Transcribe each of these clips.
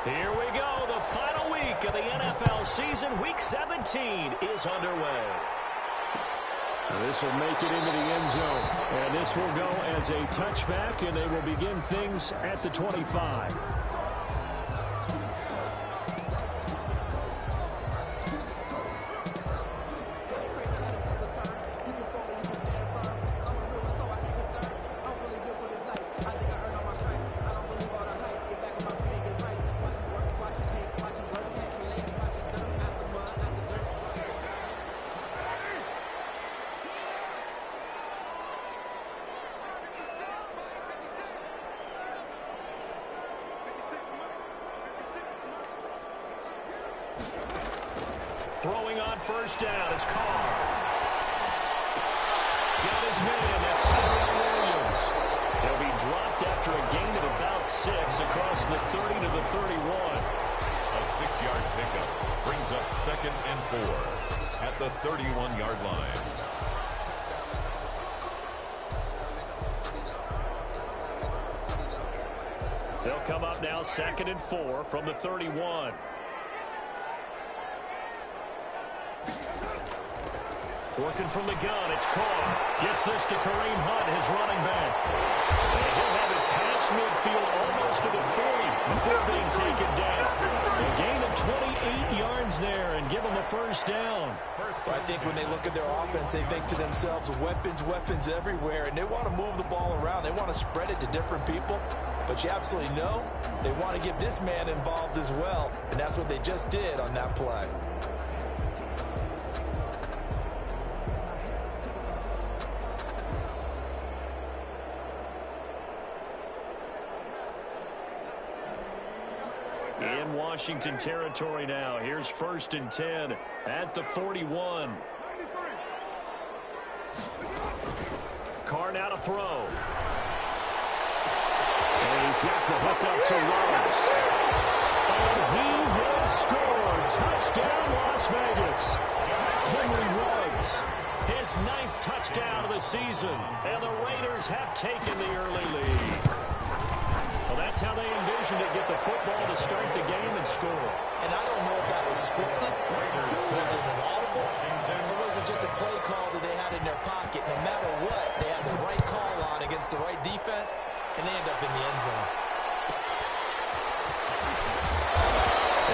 Here we go. The final week of the NFL season. Week 17 is underway. This will make it into the end zone. And this will go as a touchback, and they will begin things at the 25. Throwing on first down is Carr. Got his man. That's Tyrell Williams. He'll be dropped after a gain of about 6 across the 30 to the 31. A 6-yard pickup brings up 2nd and 4 at the 31-yard line. They'll come up now 2nd and 4 from the 31. Working from the gun, it's Carr. Gets this to Kareem Hunt, his running back. And he'll have it past midfield almost to the 40 before being taken down. A gain of 28 yards there and give them a first down. I think when they look at their offense, they think to themselves, weapons, weapons everywhere, and they want to move the ball around. They want to spread it to different people. But you absolutely know they want to get this man involved as well, and that's what they just did on that play. In Washington territory now. Here's 1st and 10 at the 41. Carr now to throw. And he's got the hook up to Ruggs. And he will score. Touchdown, Las Vegas. Henry Ruggs. His 9th touchdown of the season. And the Raiders have taken the early lead. Well, that's how they envisioned it. Get the football to start the game and score. And I don't know if that was scripted. Was it an audible? Or was it just a play call that they had in their pocket? No matter what, they had the right call on against the right defense, and they end up in the end zone.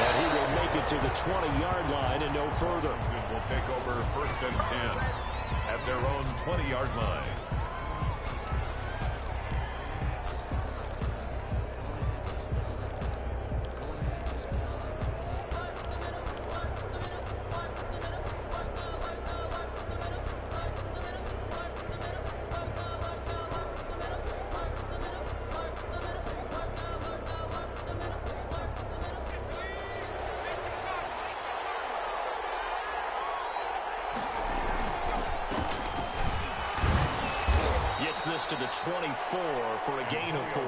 And he will make it to the 20-yard line and no further. Will take over 1st and 10 at their own 20-yard line. This to the 24 for a gain of 4.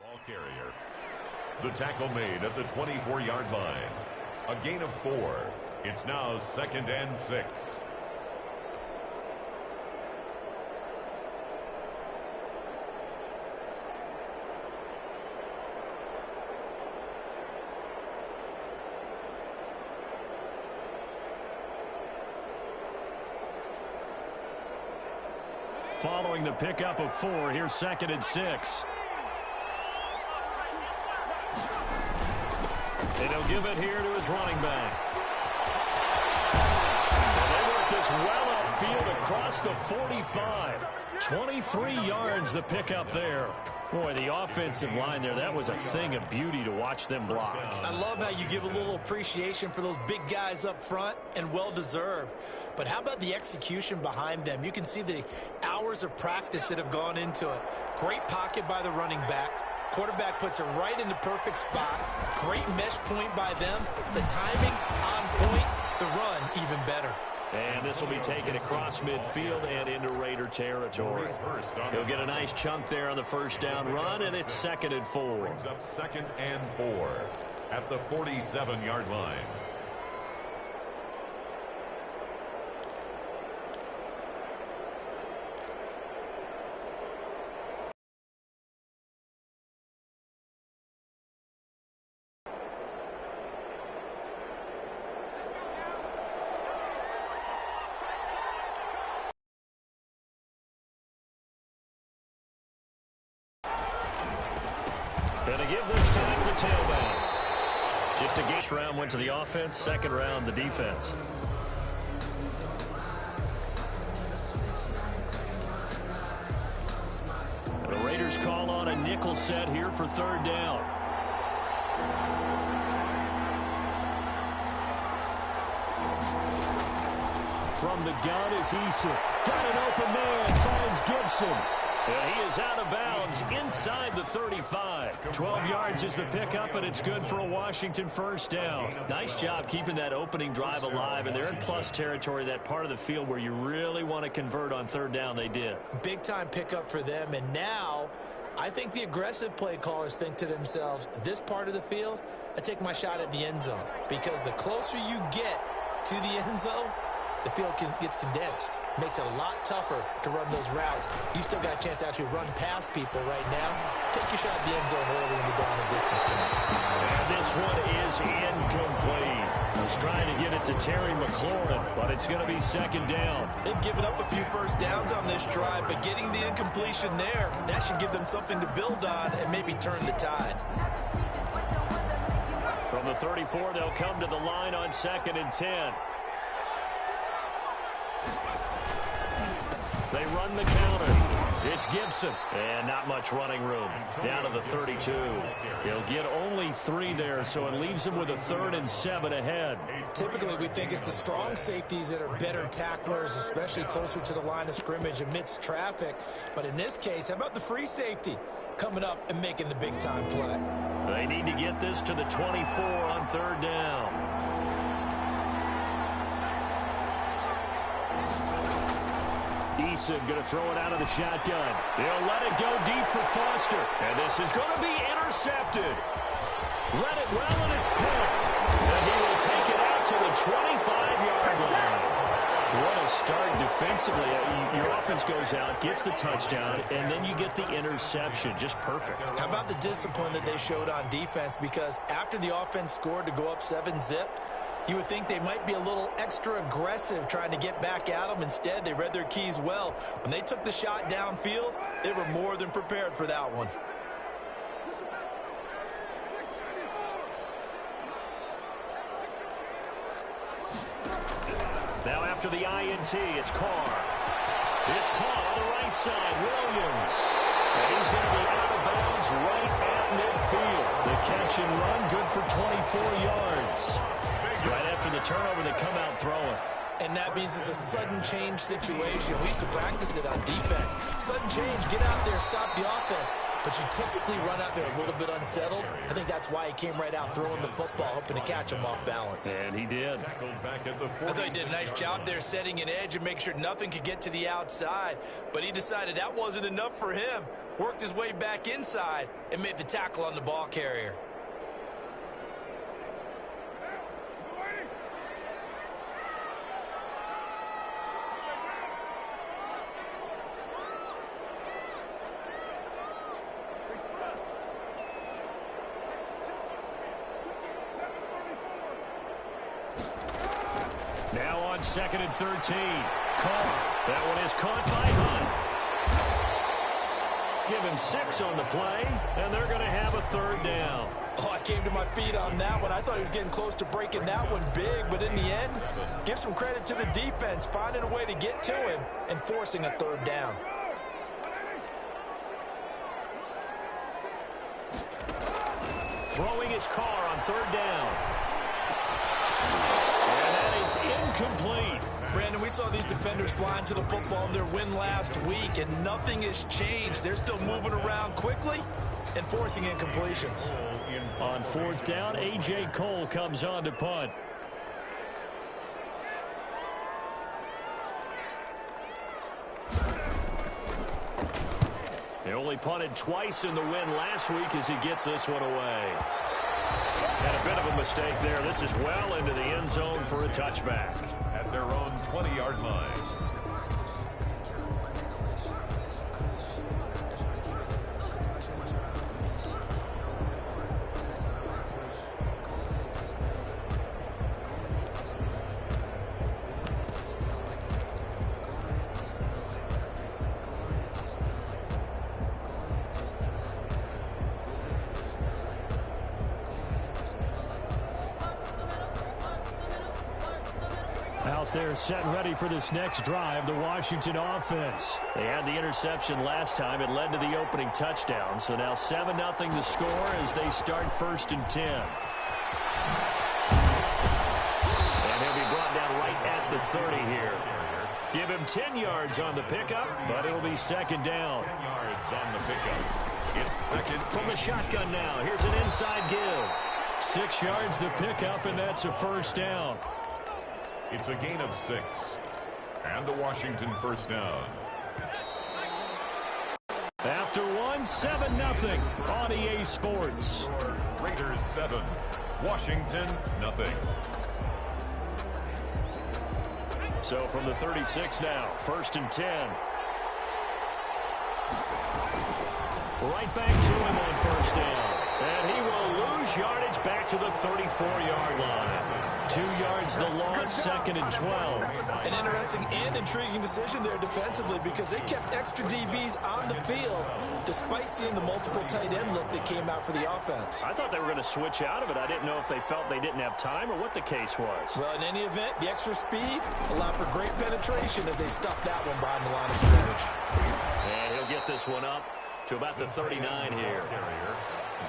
Ball carrier. The tackle made at the 24-yard line. A gain of 4. It's now 2nd and 6. Following the pickup of 4, here's 2nd and 6. And he'll give it here to his running back. And they work this well upfield across the 45. 23 yards the pickup there. Boy, the offensive line there, that was a thing of beauty to watch them block. I love how you give a little appreciation for those big guys up front, and well-deserved. But how about the execution behind them? You can see the hours of practice that have gone into it. Great pocket by the running back. Quarterback puts it right in the perfect spot. Great mesh point by them. The timing on point. The run even better. And this will be taken across midfield and into Raider territory. He'll get a nice chunk there on the first down run, and it's 2nd and 4. Brings up 2nd and 4 at the 47-yard line. And to give this time to the tailback. Just a first round went to the offense, second round the defense. The Raiders call on a nickel set here for 3rd down. From the gun is Eason. Got an open man, finds Gibson. And he is out of bounds inside the 35. 12 yards is the pickup, and it's good for a Washington first down. Nice job keeping that opening drive alive, and they're in plus territory, that part of the field where you really want to convert on 3rd down. They did. Big-time pickup for them, and now I think the aggressive play callers think to themselves, this part of the field, I take my shot at the end zone, because the closer you get to the end zone, the field gets condensed. Makes it a lot tougher to run those routes. You still got a chance to actually run past people right now. Take your shot at the end zone early in the down and distance count. And this one is incomplete. He's trying to get it to Terry McLaurin, but it's going to be 2nd down. They've given up a few first downs on this drive, but getting the incompletion there, that should give them something to build on and maybe turn the tide. From the 34, they'll come to the line on 2nd and 10. They run the counter. It's Gibson. And not much running room. Down to the 32. He'll get only 3 there, so it leaves him with a 3rd and 7 ahead. Typically, we think it's the strong safeties that are better tacklers, especially closer to the line of scrimmage amidst traffic. But in this case, how about the free safety coming up and making the big-time play? They need to get this to the 24 on 3rd down. Eason going to throw it out of the shotgun. He'll let it go deep for Foster. And this is going to be intercepted. Read it well, and it's picked. And he will take it out to the 25-yard line. What a start defensively. Your offense goes out, gets the touchdown, and then you get the interception. Just perfect. How about the discipline that they showed on defense? Because after the offense scored to go up 7-zip, you would think they might be a little extra aggressive trying to get back at them. Instead, they read their keys well. When they took the shot downfield, they were more than prepared for that one. Now after the INT, it's Carr. It's caught on the right side, Williams. And he's going to be out of bounds right at midfield. The catch and run, good for 24 yards. Right after the turnover, they come out throwing. And that means it's a sudden change situation. We used to practice it on defense. Sudden change, get out there, stop the offense. But you typically run out there a little bit unsettled. I think that's why he came right out throwing the football, hoping to catch him off balance. And he did. I thought he did a nice job there setting an edge and make sure nothing could get to the outside. But he decided that wasn't enough for him. Worked his way back inside and made the tackle on the ball carrier. Now on 2nd and 13. Carr. That one is caught by Hunt. Given 6 on the play, and they're going to have a 3rd down. Oh, I came to my feet on that one. I thought he was getting close to breaking that one big, but in the end, give some credit to the defense, finding a way to get to him and forcing a 3rd down. Throwing his Carr on 3rd down. And that is incomplete. Brandon, we saw these defenders flying to the football in their win last week, and nothing has changed. They're still moving around quickly and forcing incompletions. On 4th down, A.J. Cole comes on to punt. only punted twice in the win last week as he gets this one away. And a bit of a mistake there. This is well into the end zone for a touchback. At their own 20-yard line. Out there set and ready for this next drive, the Washington offense. They had the interception last time. It led to the opening touchdown. So now 7-0 the score as they start 1st and 10. And he'll be brought down right at the 30 here. Give him 10 yards on the pickup, but it'll be 2nd down. 10 yards on the pickup. It's 2nd. From the shotgun now. Here's an inside give. 6 yards the pickup, and that's a 1st down. It's a gain of 6. And the Washington 1st down. After one, 7-0 on EA Sports. Raiders 7. Washington nothing. So from the 36 now, 1st and 10. Right back to him on 1st down. And he will lose yardage back to the 34-yard line. 2 yards the loss, 2nd and 12. An interesting and intriguing decision there defensively because they kept extra DBs on the field despite seeing the multiple tight end look that came out for the offense. I thought they were going to switch out of it. I didn't know if they felt they didn't have time or what the case was. Well, in any event, the extra speed allowed for great penetration as they stuffed that one behind the line of scrimmage. And he'll get this one up to about the 39 here.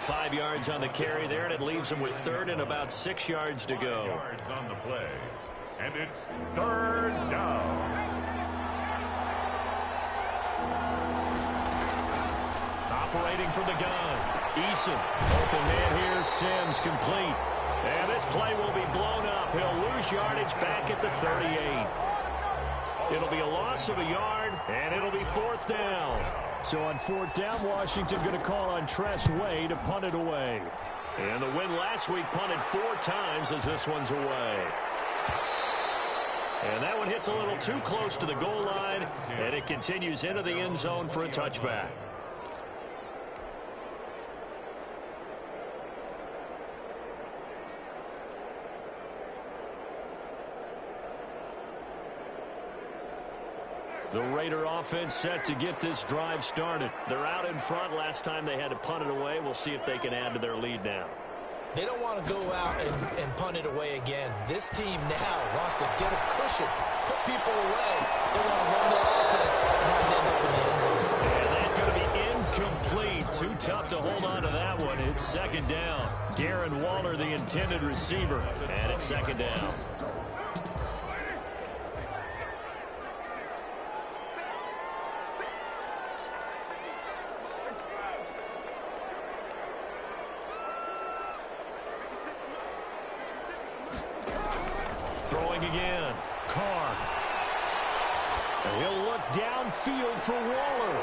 5 yards on the carry there, and it leaves him with 3rd and about 6 yards to go. Yards on the play. And it's 3rd down. Operating from the gun. Eason. Open man here. Sims complete. And this play will be blown up. He'll lose yardage back at the 38. It'll be a loss of a yard, and it'll be 4th down. So on 4th down, Washington going to call on Tress Way to punt it away. And the win last week punted 4 times as this one's away. And that one hits a little too close to the goal line, and it continues into the end zone for a touchback. The Raider offense set to get this drive started. They're out in front. Last time they had to punt it away. We'll see if they can add to their lead now. They don't want to go out and punt it away again. This team now wants to get a cushion, put people away. They want to run their offense and have it end up in the end zone. And that's going to be incomplete. Too tough to hold on to that one. It's 2nd down. Darren Waller, the intended receiver. And it's 2nd down. Throwing again. Carr. And he'll look downfield for Waller.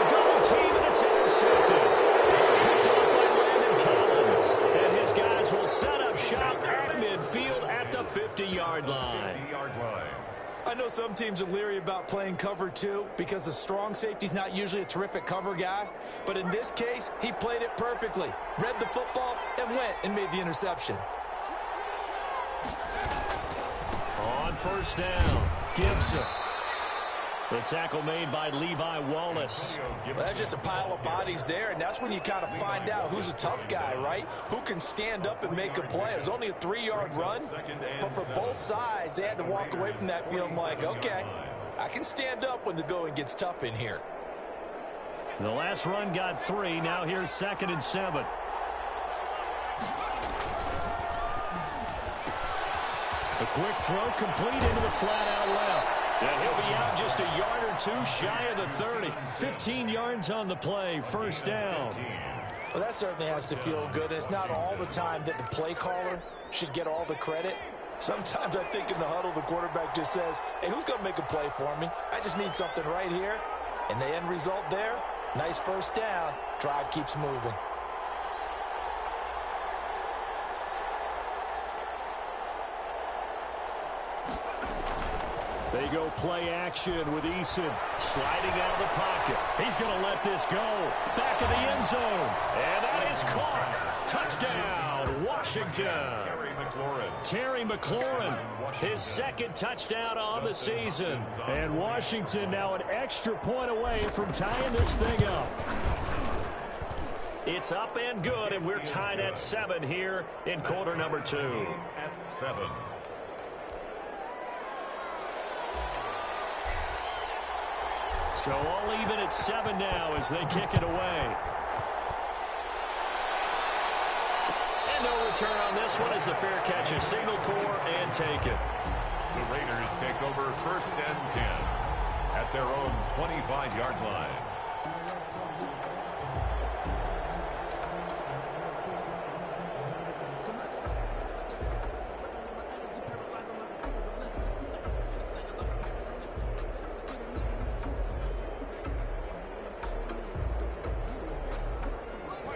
Double team, and it's intercepted. Picked up by Landon Collins. And his guys will set up shop at midfield at the 50-yard line. I know some teams are leery about playing cover 2 because the strong safety's not usually a terrific cover guy. But in this case, he played it perfectly. Read the football and went and made the interception. On 1st down, Gibson. The tackle made by Levi Wallace. Well, that's just a pile of bodies there, and that's when you kind of find out who's a tough guy, right? Who can stand up and make a play. It was only a 3-yard run, but for both sides, they had to walk away from that feeling like, okay, I can stand up when the going gets tough in here. The last run got 3. Now here's 2nd and 7. The quick throw complete into the flat out left. And he'll be out just a yard or 2 shy of the 30. 15 yards on the play, 1st down. Well, that certainly has to feel good. It's not all the time that the play caller should get all the credit. Sometimes I think in the huddle, the quarterback just says, hey, who's going to make a play for me? I just need something right here. And the end result there, Nice first down. Drive keeps moving. They go play action with Eason. Sliding out of the pocket. He's going to let this go. Back of the end zone. And that is caught. Touchdown, Washington. Terry McLaurin, his second touchdown on the season. And Washington now an extra point away from tying this thing up. It's up and good, and we're tied at 7 here in quarter number 2. At 7. So all even at 7 now as they kick it away. And no return on this one as the fair catch is signaled for and taken. The Raiders take over 1st and 10 at their own 25-yard line.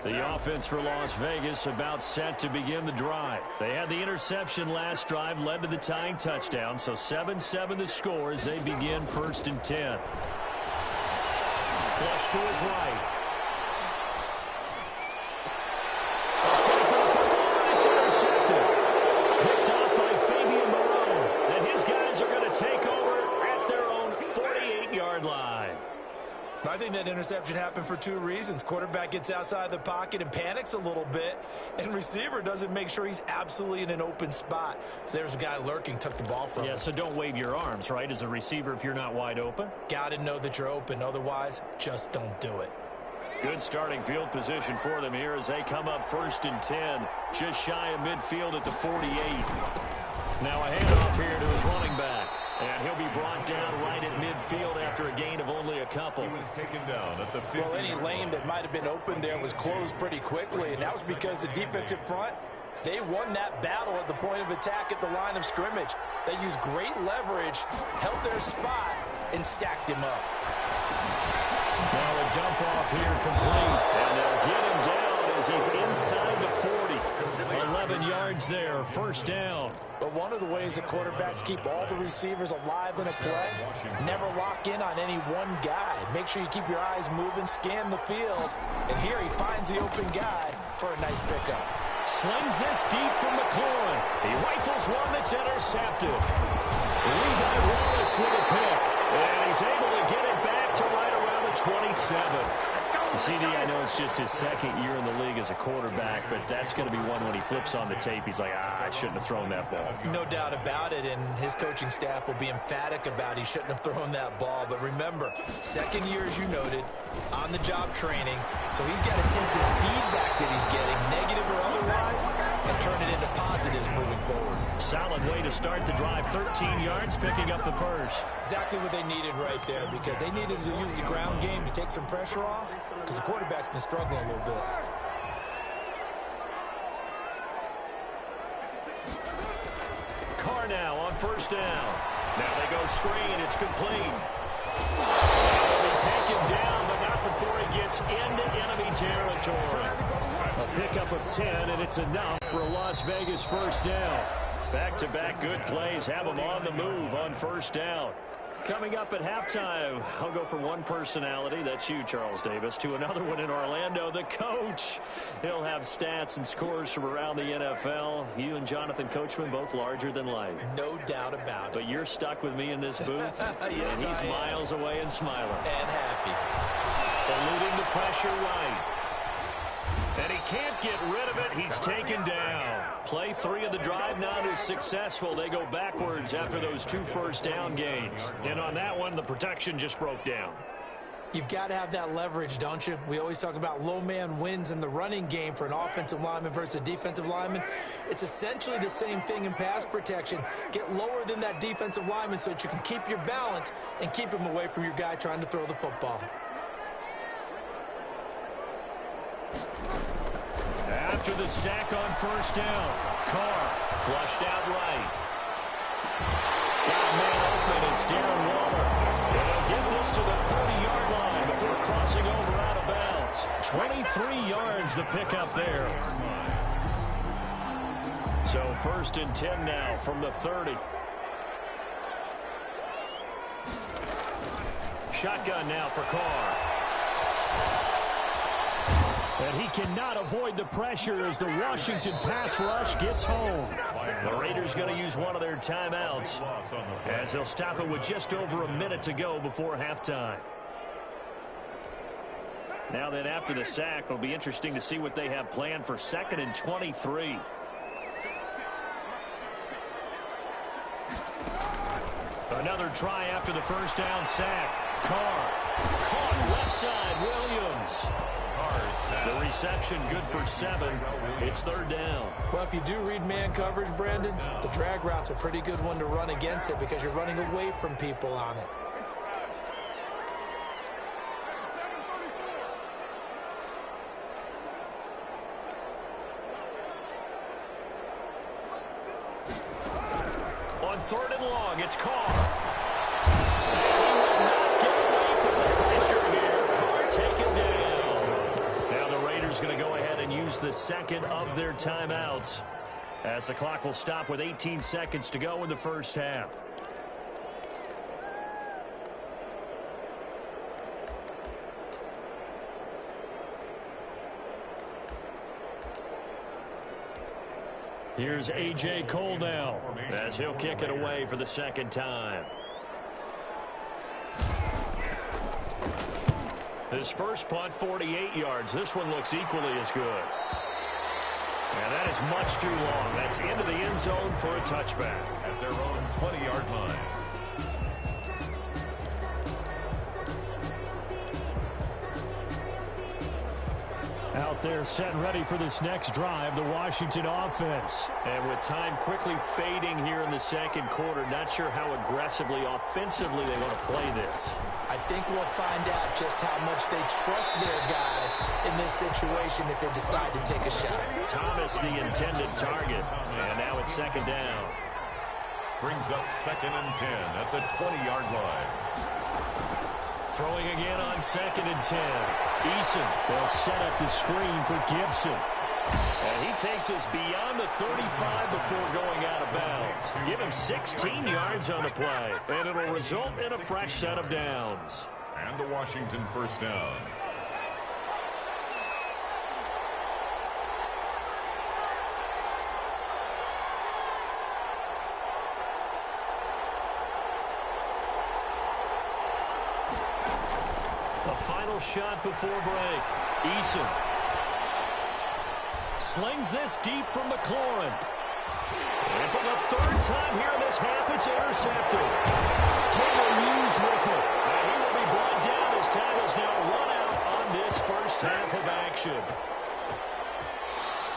The offense for Las Vegas about set to begin the drive. They had the interception last drive, led to the tying touchdown, so 7-7 the score as they begin 1st and 10. Flush to his right. A fight for the football, and it's intercepted. Picked off by Fabian Moreau. And his guys are going to take over at their own 48-yard line. I think that interception happened for 2 reasons. Quarterback gets outside the pocket and panics a little bit, and receiver doesn't make sure he's absolutely in an open spot. So there's a guy lurking, took the ball from him. Yeah, so don't wave your arms, right, as a receiver if you're not wide open. Got to know that you're open. Otherwise, just don't do it. Good starting field position for them here as they come up 1st and 10. Just shy of midfield at the 48. Now a handoff here to his running back. And he'll be brought down right at midfield after a gain of only a couple. He was taken down at the 50. Well, any lane that might have been open there was closed pretty quickly, and that was because the defensive front, they won that battle at the point of attack at the line of scrimmage. They used great leverage, held their spot, and stacked him up. Now a dump off here complete, and they'll get him down as he's inside the 40. 11 yards there, 1st down. But one of the ways that quarterbacks keep all the receivers alive in a play, never lock in on any one guy. Make sure you keep your eyes moving, scan the field, and here he finds the open guy for a nice pickup. Slings this deep from McLaurin. He rifles one that's intercepted. Levi Wallace with a pick, and he's able to get it back to right around the 27. CD, I know it's just his 2nd year in the league as a quarterback, but that's going to be one when he flips on the tape. He's like, I shouldn't have thrown that ball. No doubt about it, and his coaching staff will be emphatic about he shouldn't have thrown that ball. But remember, 2nd year, as you noted, on-the-job training, so he's got to take this feedback that he's getting, negative or otherwise, and turn it into positives moving forward. Solid way to start the drive, 13 yards, picking up the first. Exactly what they needed right there, because they needed to use the ground game to take some pressure off, because the quarterback's been struggling a little bit. Carr now on 1st down. Now they go screen. It's complete. He'll be taken down, but not before he gets into enemy territory. A pickup of 10, and it's enough for a Las Vegas 1st down. Back-to-back good plays have them on the move on 1st down. Coming up at halftime, I'll go from one personality, that's you, Charles Davis, to another one in Orlando, the coach. He'll have stats and scores from around the NFL. You and Jonathan Coachman, both larger than life. No doubt about it. But you're stuck with me in this booth, yes, and he's miles away and smiling. And happy. Eluding the pressure right. And he can't get rid of it. He's taken down. Play 3 of the drive not as successful. They go backwards after those 2 1st down gains. And on that one, the protection just broke down. You've got to have that leverage, don't you? We always talk about low man wins in the running game for an offensive lineman versus a defensive lineman. It's essentially the same thing in pass protection. Get lower than that defensive lineman so that you can keep your balance and keep him away from your guy trying to throw the football. After the sack on 1st down, Carr flushed out right. Got a man open, it's Darren Waller. And he'll get this to the 30-yard line before crossing over out 3 yards the pickup there. So 1st and 10 now from the 30. Shotgun now for Carr. And he cannot avoid the pressure as the Washington pass rush gets home. The Raiders going to use one of their timeouts as they'll stop it with just over a minute to go before halftime. Now then, after the sack, it'll be interesting to see what they have planned for 2nd and 23. Another try after the first down sack. Carr. Caught left side, Williams. The reception good for 7. It's 3rd down. Well, if you do read man coverage, Brandon, the drag route's a pretty good one to run against it because you're running away from people on it. On 3rd and long, it's Carr. And he will not get away from the pressure here. Carr taken down. Now the Raiders going to go ahead and use the 2nd of their timeouts as the clock will stop with 18 seconds to go in the first half. Here's A.J. Cole now as he'll kick it away for the 2nd time. His first punt, 48 yards. This one looks equally as good. And that is much too long. That's into the end zone for a touchback. At their own 20-yard line. Out there set and ready for this next drive, the Washington offense. And with time quickly fading here in the 2nd quarter, not sure how aggressively, offensively they want to play this. I think we'll find out just how much they trust their guys in this situation if they decide to take a shot. Thomas, the intended target. And now it's 2nd down. Brings up 2nd and 10 at the 20-yard line. Throwing again on 2nd and 10. Eason. They'll set up the screen for Gibson. And he takes us beyond the 35 before going out of bounds. Give him 16 yards on the play. And it'll result in a fresh set of downs. And the Washington 1st down. Final shot before break. Eason slings this deep from McLaurin. And for the 3rd time here in this half, it's intercepted. Taylor Hughes with it. And he will be brought down as time has now run out on this first half of action.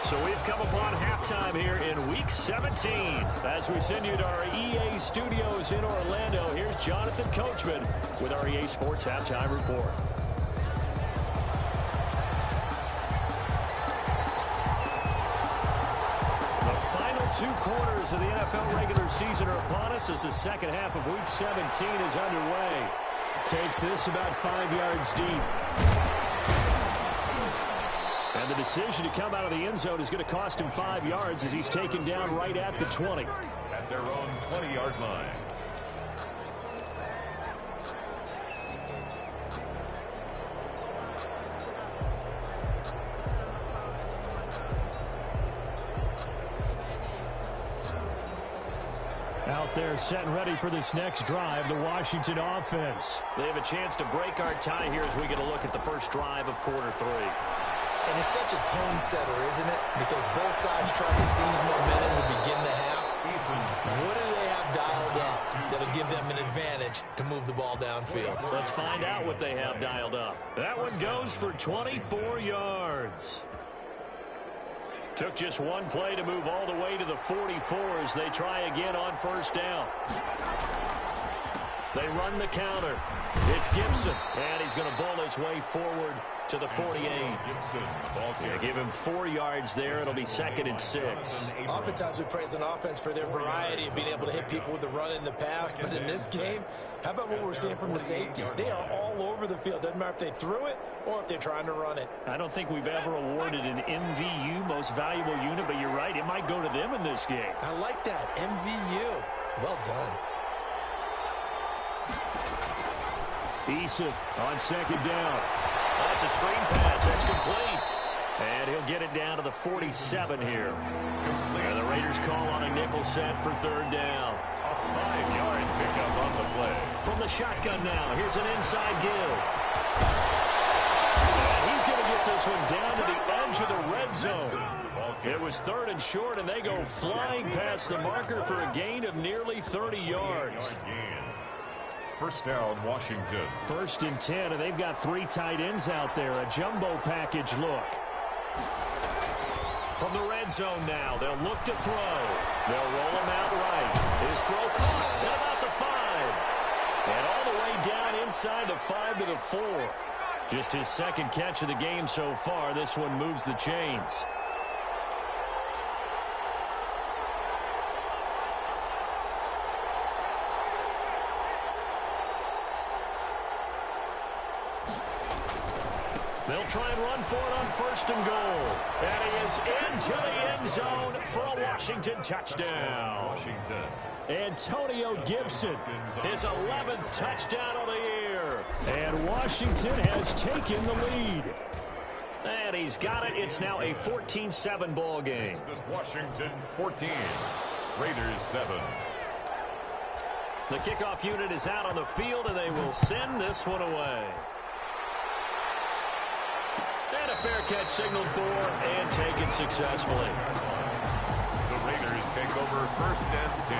So we've come upon halftime here in Week 17. As we send you to our EA studios in Orlando, here's Jonathan Coachman with our EA Sports Halftime Report. The final 2 quarters of the NFL regular season are upon us as the 2nd half of Week 17 is underway. Takes this about 5 yards deep. And the decision to come out of the end zone is going to cost him 5 yards as he's taken down right at the 20. At their own 20-yard line. Out there set and ready for this next drive, the Washington offense. They have a chance to break our tie here as we get a look at the first drive of quarter 3. And it's such a tone setter, isn't it? Because both sides trying to seize momentum to begin the half. What do they have dialed up that'll give them an advantage to move the ball downfield? Let's find out what they have dialed up. That one goes for 24 yards. Took just one play to move all the way to the 44 as they try again on first down. They run the counter. It's Gibson, and he's going to bowl his way forward to the 48. Yeah, give him 4 yards there. It'll be 2nd and 6. Oftentimes we praise an offense for their variety of being able to hit people with the run in the pass. But in this game, how about what we're seeing from the safeties? They are all over the field. Doesn't matter if they threw it or if they're trying to run it. I don't think we've ever awarded an MVU, most valuable unit, but you're right. It might go to them in this game. I like that. MVU. Well done. Issa on 2nd down. That's a screen pass. That's complete. And he'll get it down to the 47 here. And the Raiders call on a nickel set for 3rd down. A 5-yard pickup on the play. From the shotgun now, here's an inside give. And he's going to get this one down to the edge of the red zone. It was 3rd and short, and they go flying past the marker for a gain of nearly 30 yards. 1st down, Washington. 1st and 10, and they've got 3 tight ends out there. A jumbo package look. From the red zone now, they'll look to throw. They'll roll him out right. His throw caught at about the 5. And all the way down inside the 5 to the 4. Just his 2nd catch of the game so far. This one moves the chains. They'll try and run for it on 1st and goal. And he is into the end zone for a Washington touchdown. Antonio Gibson. His 11th touchdown of the year. And Washington has taken the lead. And he's got it. It's now a 14-7 ball game. Washington 14, Raiders 7. The kickoff unit is out on the field, and they will send this one away. And a fair catch signaled for and taken successfully. The Raiders take over 1st and 10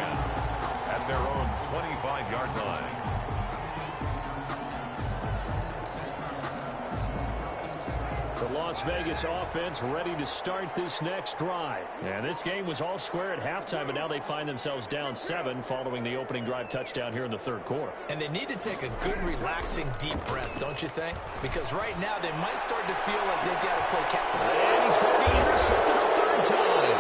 at their own 25-yard line. The Las Vegas offense ready to start this next drive. And this game was all square at halftime, but now they find themselves down 7 following the opening drive touchdown here in the 3rd quarter. And they need to take a good, relaxing, deep breath, don't you think? Because right now they might start to feel like they've got to play catch. And he's going to be intercepted a 3rd time.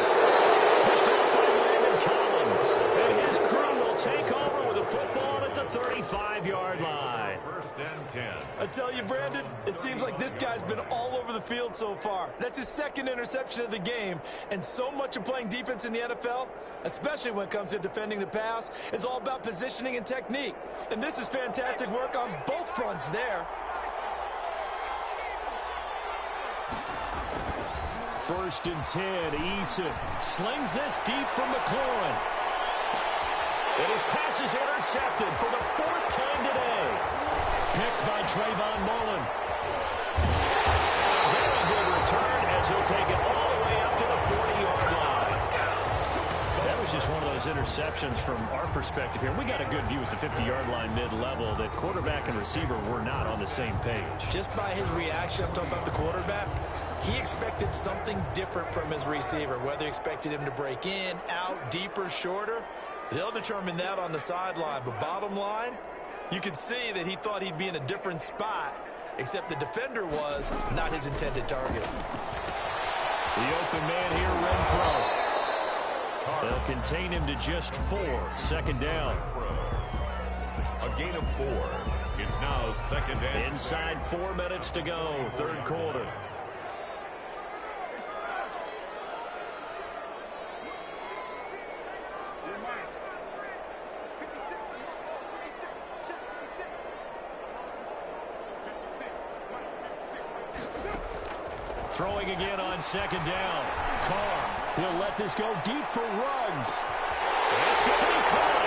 Picked up by Landon Collins. And his crew will take over with a football at the 35-yard line. 1st and 10. I tell you, Brandon, it seems like this guy's been all over the field so far. That's his 2nd interception of the game. And so much of playing defense in the NFL, especially when it comes to defending the pass, is all about positioning and technique. And this is fantastic work on both fronts there. 1st and 10, Issa Slings this deep from McLaurin. And his pass is intercepted for the 4th time today. Picked by Trayvon Mullen. A very good return as he'll take it all the way up to the 40-yard line. That was just one of those interceptions from our perspective here. We got a good view at the 50-yard line mid-level that quarterback and receiver were not on the same page. Just by his reaction, I'm talking about the quarterback, he expected something different from his receiver. Whether he expected him to break in, out, deeper, shorter, they'll determine that on the sideline. But bottom line, you could see that he thought he'd be in a different spot, except the defender was not his intended target. The open man here, Renfro. They'll contain him to just 4. 2nd down. A gain of 4. It's now 2nd and inside 4 minutes to go, 3rd quarter. Throwing again on 2nd down. Carr will let this go deep for Ruggs. It's going to be caught.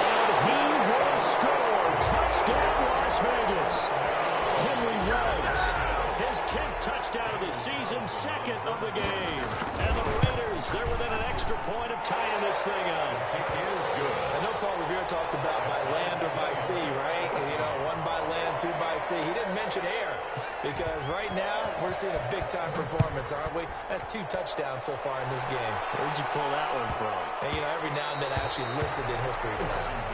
And he will score. Touchdown, Las Vegas. Henry Ruggs. His 10th touchdown of the season, 2nd of the game. And the Raiders, they're within an extra point of tying this thing up. It is good. I know Paul Revere talked about by land or by sea, right? And, you know, one by land, again, too, by say he didn't mention air, because right now we're seeing a big-time performance, aren't we? That's 2 touchdowns so far in this game. Where'd you pull that one from? And, you know, every now and then I actually listened in history class.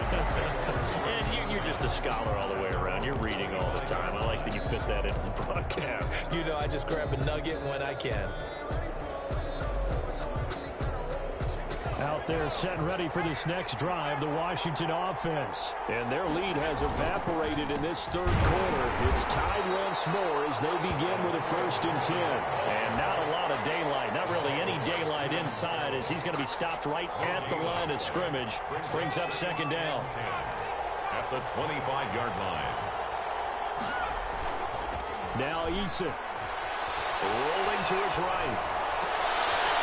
And you're just a scholar all the way around. You're reading all the time. I like that you fit that into the broadcast. You know, I just grab a nugget when I can. Out there set and ready for this next drive, the Washington offense. And their lead has evaporated in this third quarter. It's tied once more as they begin with a 1st and 10. And not a lot of daylight, not really any daylight inside, as he's going to be stopped right at the line of scrimmage. Brings up 2nd down. At the 25-yard line. Now Eason. Rolling to his right.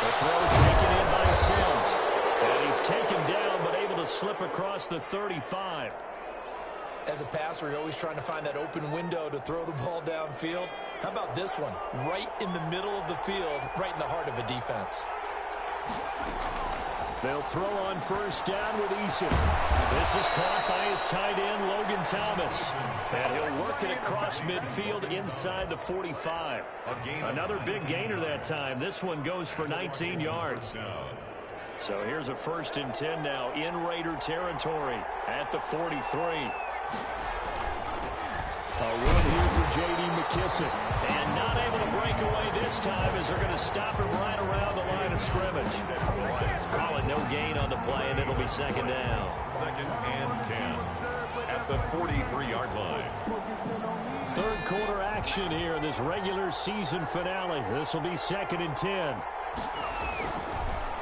The throw taken in by Sims. And he's taken down, but able to slip across the 35. As a passer, you're always trying to find that open window to throw the ball downfield. How about this one? Right in the middle of the field, right in the heart of a defense. They'll throw on 1st down with Eason. This is caught by his tight end, Logan Thomas. And he'll work it across midfield inside the 45. Another big gainer that time. This one goes for 19 yards. So here's a 1st and 10 now in Raider territory at the 43. A run here for J.D. McKissick. And not able to break away this time as they're going to stop him right around the line of scrimmage. Call it no gain on the play, and it'll be 2nd down. 2nd and 10 at the 43-yard line. Third quarter action here in this regular season finale. This will be 2nd and 10.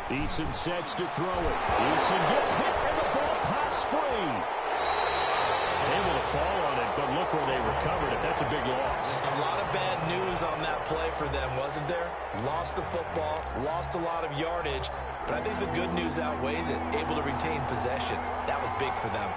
Eason sets to throw it. Eason gets hit, and the ball pops free. Able to fall on it, but look where they recovered it. That's a big loss. A lot of bad news on that play for them, wasn't there? Lost the football, lost a lot of yardage, but I think the good news outweighs it. Able to retain possession. That was big for them.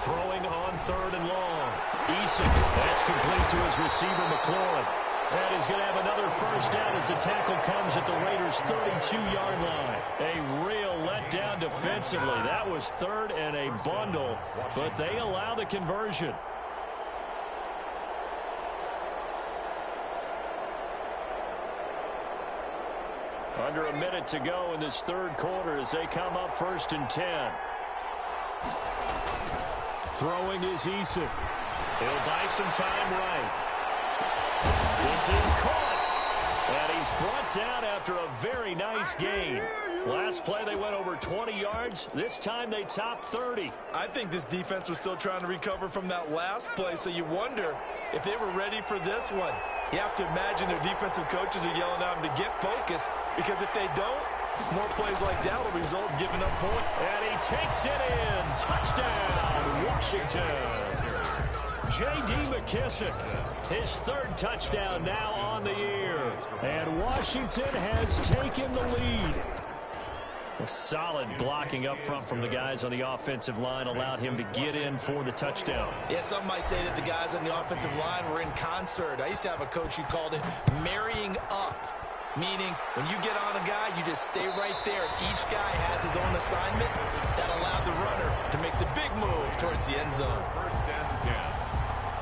Throwing on 3rd and long. Eason, that's complete to his receiver, McLaurin. And he's going to have another 1st down as the tackle comes at the Raiders' 32-yard line. A real letdown defensively. That was 3rd and a bundle, but they allow the conversion. Under a minute to go in this third quarter as they come up 1st and 10. Throwing is Eason. He'll buy some time right. This is caught. And he's brought down after a very nice gain. Last play they went over 20 yards. This time they topped 30. I think this defense was still trying to recover from that last play, so you wonder if they were ready for this one. You have to imagine their defensive coaches are yelling at them to get focused, because if they don't, more plays like that will result in giving up points. And he takes it in. Touchdown, Washington. J.D. McKissick, his 3rd touchdown now on the year. And Washington has taken the lead. A solid blocking up front from the guys on the offensive line allowed him to get in for the touchdown. Yeah, some might say that the guys on the offensive line were in concert. I used to have a coach who called it marrying up, meaning when you get on a guy, you just stay right there. Each guy has his own assignment that allowed the runner to make the big move towards the end zone. 1st and 10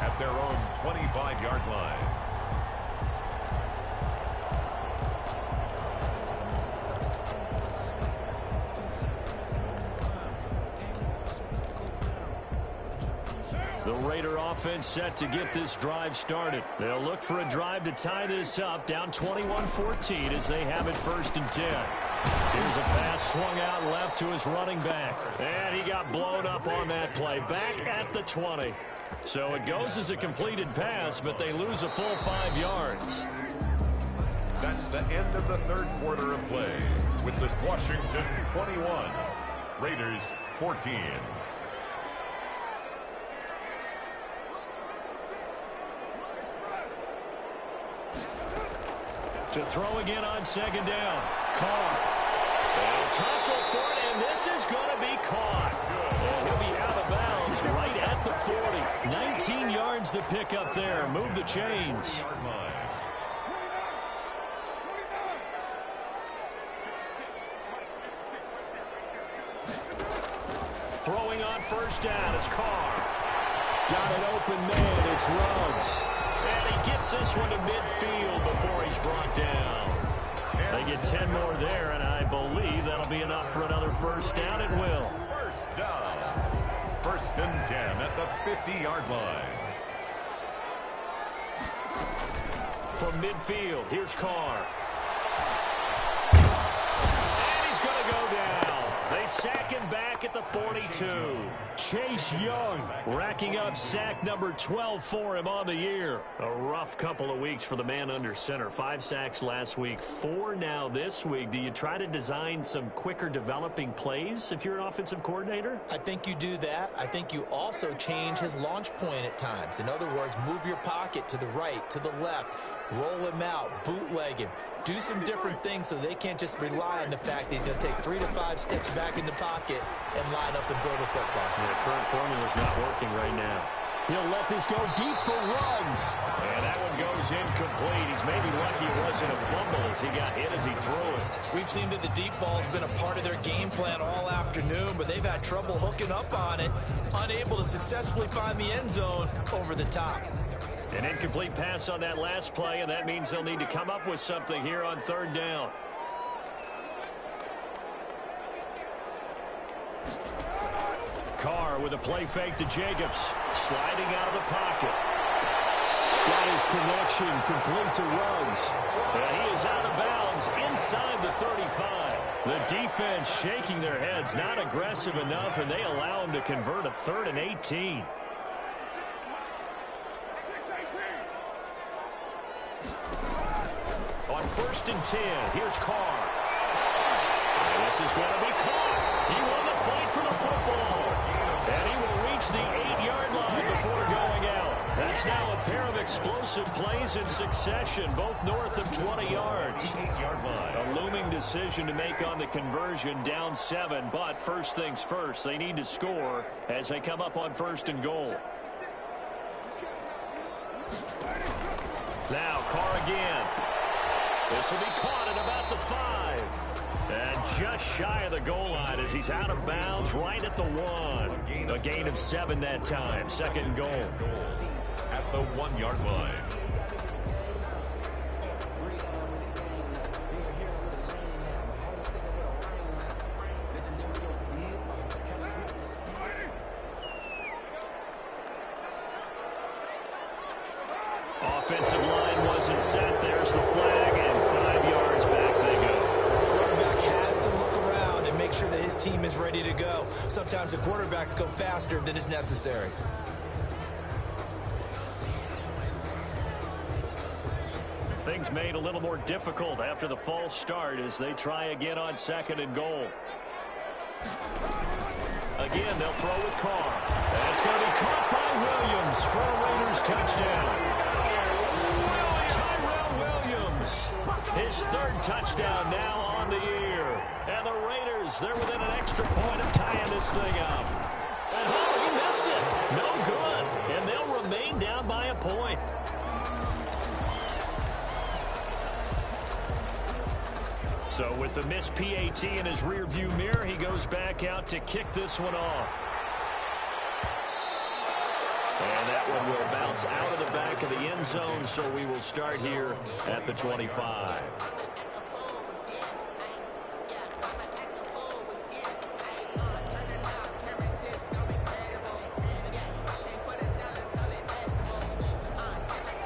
at their own 25-yard line. The Raider offense set to get this drive started. They'll look for a drive to tie this up, down 21-14 as they have it 1st and 10. Here's a pass swung out left to his running back. And he got blown up on that play, back at the 20. So it goes as a completed pass, but they lose a full 5 yards. That's the end of the third quarter of play, with this Washington 21, Raiders 14. To throw again on 2nd down. Carr. They'll tussle for it, and this is going to be caught. And he'll be out of bounds right at the 40. 19 yards to pick up there. Move the chains. on first down. It's Carr. Got an open man. It's Ruggs. And he gets this one to midfield before he's brought down. They get 10 more there, and I believe that'll be enough for another first down. It will. First down. First and 10 at the 50-yard line. From midfield, here's Carr. And he's going to go down. They sack him back at the 42. Chase Young Racking up sack number 12 for him on the year. A rough couple of weeks for the man under center. 5 sacks last week, 4 now this week. Do you try to design some quicker developing plays if you're an offensive coordinator? I think you do that. I think you also change his launch point at times. In other words, move your pocket to the right, to the left, roll him out, bootleg him. Do some different things so they can't just rely on the fact that he's going to take 3 to 5 steps back in the pocket and line up and throw the football. The current formula's not working right now. He'll let this go deep for Ruggs. And that one goes incomplete. He's maybe lucky it wasn't a fumble as he got hit as he threw it. We've seen that the deep ball's been a part of their game plan all afternoon, but they've had trouble hooking up on it, unable to successfully find the end zone over the top. An incomplete pass on that last play, and that means they'll need to come up with something here on third down. Carr with a play fake to Jacobs. Sliding out of the pocket. Got his connection complete to Ruggs. And he is out of bounds inside the 35. The defense shaking their heads, not aggressive enough, and they allow him to convert a 3rd and 18. On 1st and 10, here's Carr. And this is going to be Carr. He won the fight for the football. And he will reach the 8-yard line before going out. That's now a pair of explosive plays in succession, both north of 20 yards. 8-yard line. A looming decision to make on the conversion, down 7. But first things first, they need to score as they come up on 1st and goal. Now Carr again. This will be caught at about the 5. And just shy of the goal line as he's out of bounds right at the 1. A gain of 7 that time. 2nd and goal. At the 1-yard line. Offensive line wasn't set. There's the flag, and 5 yards back they go. Quarterback has to look around and make sure that his team is ready to go. Sometimes the quarterbacks go faster than is necessary. Things made a little more difficult after the false start as they try again on 2nd and goal. Again, they'll throw with Carr. That's going to be caught by Williams for a Raiders touchdown. His 3rd touchdown now on the year. And the Raiders, they're within an extra point of tying this thing up. And he missed it. No good. And they'll remain down by a point. So with the missed PAT in his rearview mirror, he goes back out to kick this one off. And that one will bounce out of the back of the end zone, so we will start here at the 25.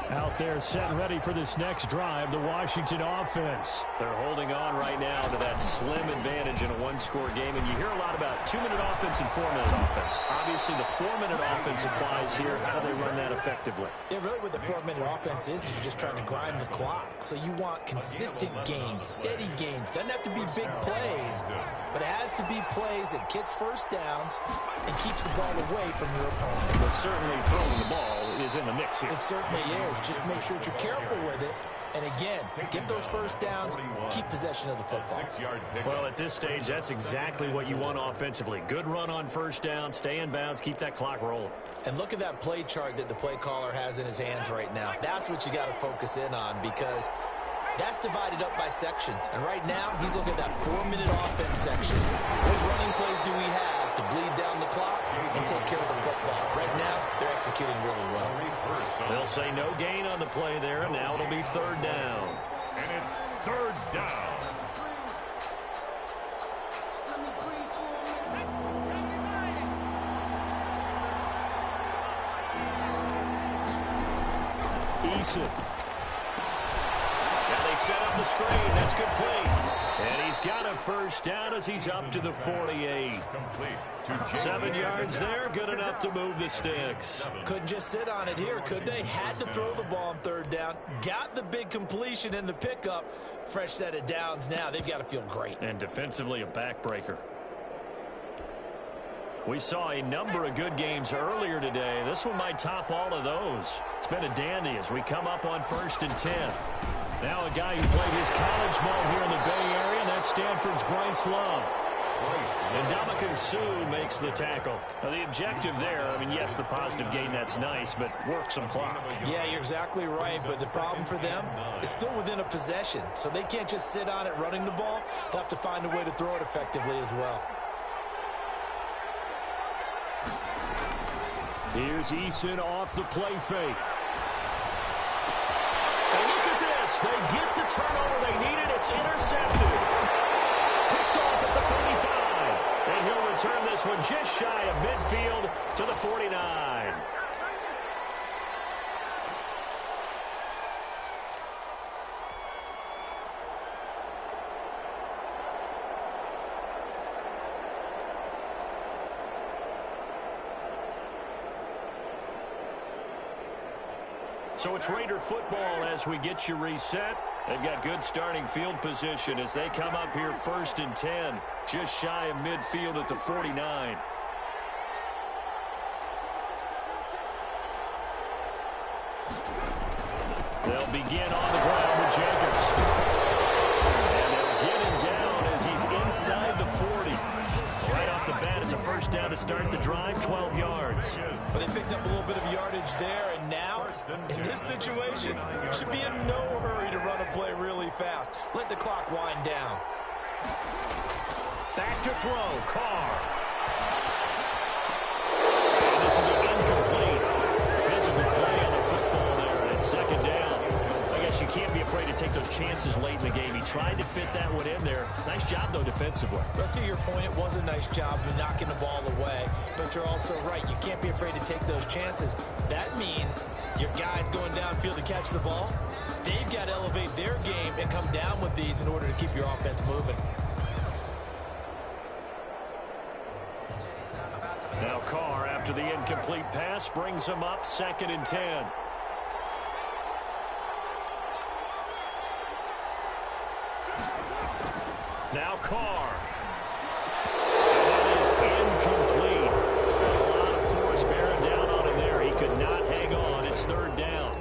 Out there set and ready for this next drive, the Washington offense. They're holding on right now to that slim advantage in a 1-score game, and you hear a lot about 2-minute offense and 4-minute offense. Obviously, the 4-minute offense applies here. How do they run that effectively? Yeah, really what the 4-minute offense is you're just trying to grind the clock. So you want consistent gains, steady gains. Doesn't have to be big plays, but it has to be plays that gets first downs and keeps the ball away from your opponent. But certainly throwing the ball is in the mix here. It certainly is. Just make sure that you're careful with it. And again, get those first downs, keep possession of the football. Well, at this stage, that's exactly what you want offensively. Good run on first down, stay in bounds, keep that clock rolling. And look at that play chart that the play caller has in his hands right now. That's what you got to focus in on because that's divided up by sections. And right now, he's looking at that 4-minute offense section. What running plays do we have to bleed down the clock and take care of the football. Right now, they're executing really well. They'll say no gain on the play there, and now it'll be third down. And it's third down. Eason. Now they set up the screen. That's complete. And he's got a first down as he's up to the 48. 7 yards there, good enough to move the sticks. Couldn't just sit on it here, could they? Had to throw the ball on third down. Got the big completion in the pickup. Fresh set of downs now. They've got to feel great. And defensively, a backbreaker. We saw a number of good games earlier today. This one might top all of those. It's been a dandy as we come up on 1st and 10. Now a guy who played his college ball here in the Bay Area, and that's Stanford's Bryce Love. And Ndamukong Suh makes the tackle. Now the objective there, I mean, yes, the positive gain, that's nice, but work some clock. Yeah, you're exactly right, but the problem for them is still within a possession. So they can't just sit on it running the ball. They'll have to find a way to throw it effectively as well. Here's Eason off the play fake. And look at this. They get the turnover they needed. It's intercepted. Picked off at the 45. And he'll return this one just shy of midfield to the 49. So it's Raider football as we get you reset. They've got good starting field position as they come up here 1st and 10, just shy of midfield at the 49. They'll begin on the ground with Jacobs. And they'll get him down as he's inside the 40. Right off the bat, it's a first down to start the drive, 12 yards. But they picked up a little bit of yardage there, and now, in this situation, should be in no hurry to run a play really fast. Let the clock wind down. Back to throw, Carr. And this will be incomplete. Physical play on the football there, and it's second down. I guess you can't be afraid to take those chances late in the game. He tried to fit that one in there. Nice job, though, defensively. But to your point, it was a nice job of knocking the ball away. But you're also right. You can't be afraid to take those chances. That means your guys going downfield to catch the ball, they've got to elevate their game and come down with these in order to keep your offense moving. Now Carr, after the incomplete pass, brings him up 2nd and 10. Now Carr. That is incomplete. A lot of force bearing down on him there. He could not hang on. It's 3rd down.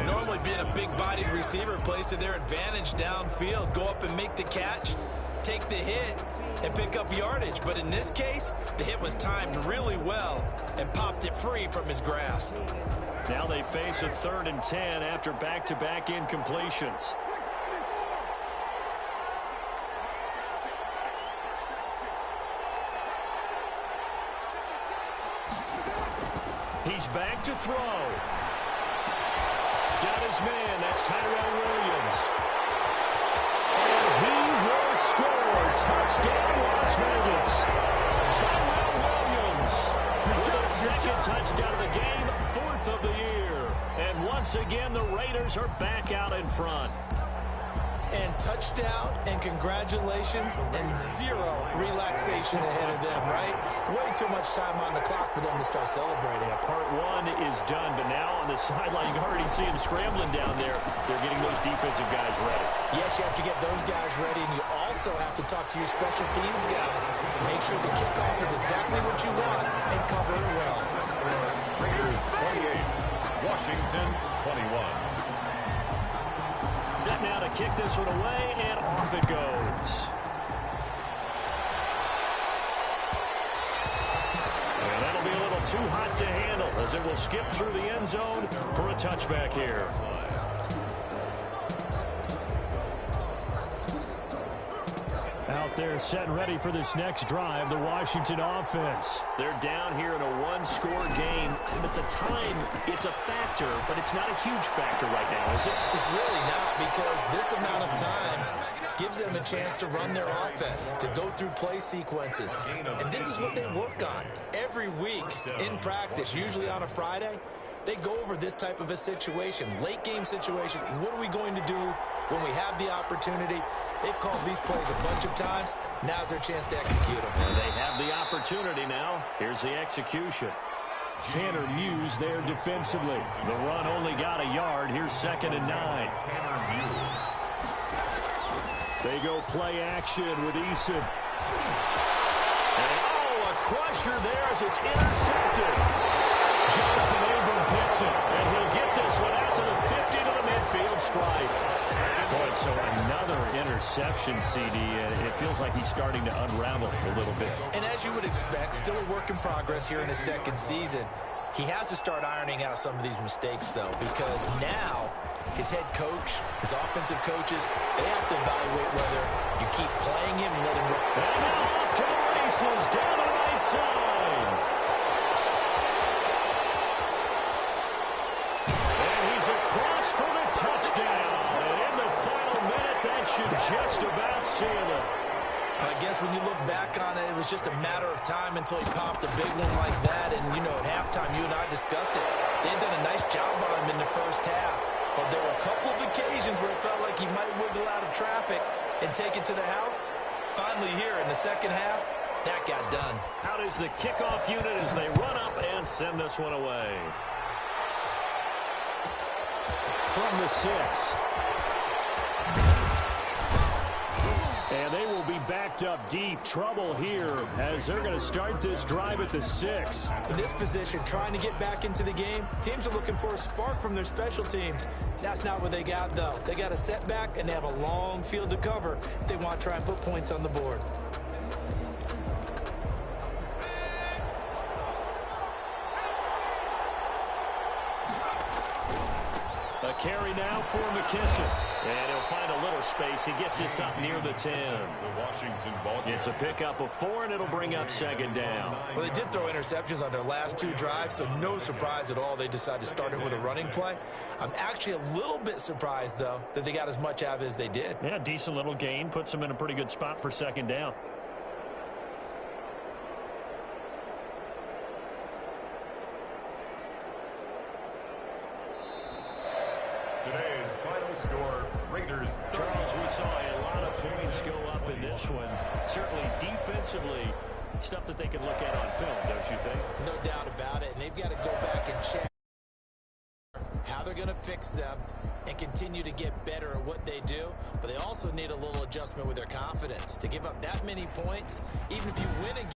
Normally being a big-bodied receiver plays to their advantage downfield. Go up and make the catch, take the hit, and pick up yardage. But in this case, the hit was timed really well and popped it free from his grasp. Now they face a 3rd and 10 after back-to-back incompletions. He's back to throw. Got his man. That's Tyrell Williams. And he will score. Touchdown, Las Vegas. Tyrell Williams with a 2nd touchdown of the game, 4th of the year. And once again, the Raiders are back out in front. And touchdown and congratulations and 0 relaxation ahead of them, right? Way too much time on the clock for them to start celebrating. Yeah, part 1 is done, but now on the sideline, you can already see them scrambling down there. They're getting those defensive guys ready. Yes, you have to get those guys ready, and you also have to talk to your special teams guys. Make sure the kickoff is exactly what you want and cover it well. Raiders 28, Washington 21. Set now to kick this one away, and off it goes. And that'll be a little too hot to handle as it will skip through the end zone for a touchback here. Out They're set and ready for this next drive, the Washington offense. They're down here in a one-score game. At the time, it's a factor, but it's not a huge factor right now, is it? It's really not, because this amount of time gives them a chance to run their offense, to go through play sequences. And this is what they work on every week in practice, usually on a Friday. They go over this type of a situation, late game situation. What are we going to do when we have the opportunity? They've called these plays a bunch of times. Now's their chance to execute them. And they have the opportunity now. Here's the execution. Tanner Muse there defensively. The run only got a yard. Here's 2nd and 9. Tanner Muse. They go play action with Eason. And, a crusher there as it's intercepted. Jonathan Abram picks it, and he'll get this one out to the 50 to the midfield stripe. Boy, so another interception, CD. It feels like he's starting to unravel a little bit. And as you would expect, still a work in progress here in his second season. He has to start ironing out some of these mistakes, though, because now his head coach, his offensive coaches, they have to evaluate whether you keep playing him and let him run. And now off to the races down the right side. Across for the touchdown. And in the final minute, that should just about seal it. I guess when you look back on it, it was just a matter of time until he popped a big one like that. And, you know, at halftime, you and I discussed it. They had done a nice job on him in the first half. But there were a couple of occasions where it felt like he might wiggle out of traffic and take it to the house. Finally here in the second half, that got done. Out is the kickoff unit as they run up and send this one away. From the 6. And they will be backed up deep. Trouble here as they're going to start this drive at the 6. In this position, trying to get back into the game, teams are looking for a spark from their special teams. That's not what they got, though. They got a setback, and they have a long field to cover if they want to try and put points on the board. A carry now for McKissick. And he'll find a little space. He gets this up near the 10. The Washington ball. It's a pickup of 4, and it'll bring up 2nd down. Well, they did throw interceptions on their last 2 drives, so no surprise at all they decided to start it with a running play. I'm actually a little bit surprised, though, that they got as much out of it as they did. Yeah, decent little gain. Puts them in a pretty good spot for 2nd down. Today's final score, Raiders. Charles, we saw a lot of points go up in this one. Certainly defensively, stuff that they can look at on film, don't you think? No doubt about it, and they've got to go back and check how they're going to fix them and continue to get better at what they do. But they also need a little adjustment with their confidence. To give up that many points, even if you win a game,